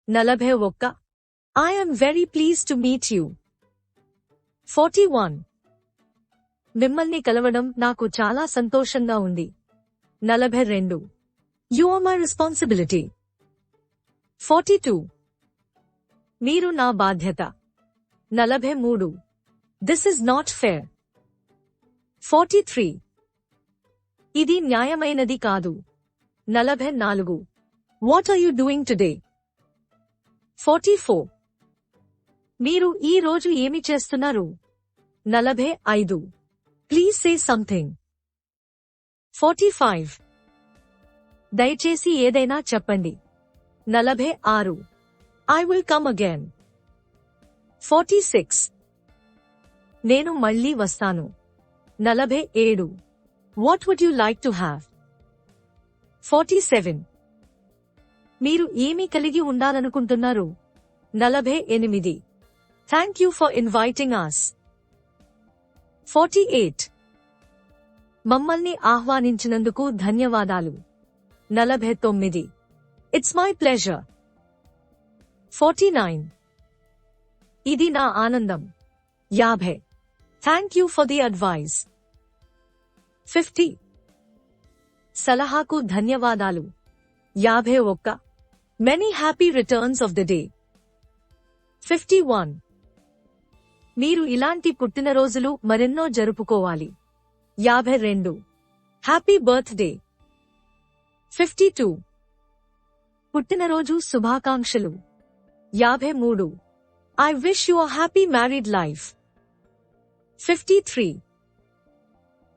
41. I am very pleased to meet you. 41. మిమ్మల్ని కలవడం నాకు చాలా సంతోషంగా ఉంది. 42. You are my responsibility. 42. మీరు నా బాధ్యత. 43. This is not fair. 43. ఇది న్యాయమైనది కాదు. 44. What are you doing today? 44. మీరు ఈ రోజు ఏమి చేస్తున్నారు? 45. Please say something. 45. దయచేసి ఏదైనా చెప్పండి. 46. I will come again. 46. నేను మళ్ళీ వస్తాను. 47. What would you like to have? 47. మీరు ఏమి కలిగి ఉండాలనుకుంటున్నారు? 48. Thank you for inviting us. 48. మమ్మల్ని ఆహ్వానించినందుకు ధన్యవాదాలు. 49. It's my pleasure. 49. ఇది నా ఆనందం. 50. Thank you for the advice. 50. సలహాకు ధన్యవాదాలు. 51. Many happy returns of the day. 51. మీరు ఇలాంటి పుట్టినరోజులు మరెన్నో జరుపుకోవాలి. 52. Happy birthday. 52. పుట్టినరోజు శుభాకాంక్షలు. 53. I wish you a happy married life. 53.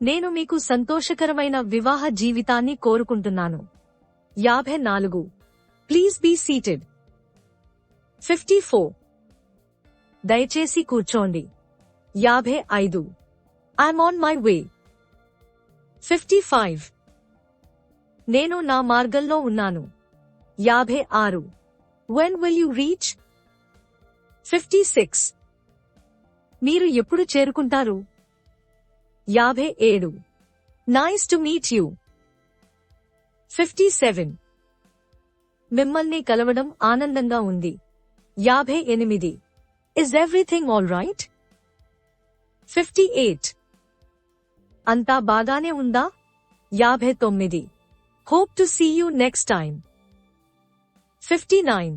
నేను మీకు సంతోషకరమైన వివాహ జీవితాన్ని కోరుకుంటున్నాను. 54. Please be seated. 54. దయచేసి కూర్చోండి. 55. I'm on my way. 55. నేను నా మార్గంలో ఉన్నాను. 56. When will you reach? 56. మీరు ఎప్పుడు చేరుకుంటారు? 57. Nice to meet you. 57. మిమ్మల్ని కలవడం ఆనందంగా ఉంది. 58. Is everything all right? 58. అంతా బాగానే ఉందా? 59. Hope to see you next time. 59.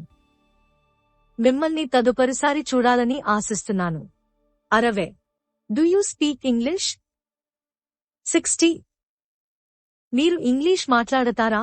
మిమ్మల్ని తదుపరిసారి చూడాలని ఆశిస్తున్నాను. 60. Do you speak English? 60. మీరు ఇంగ్లీష్ మాట్లాడతారా?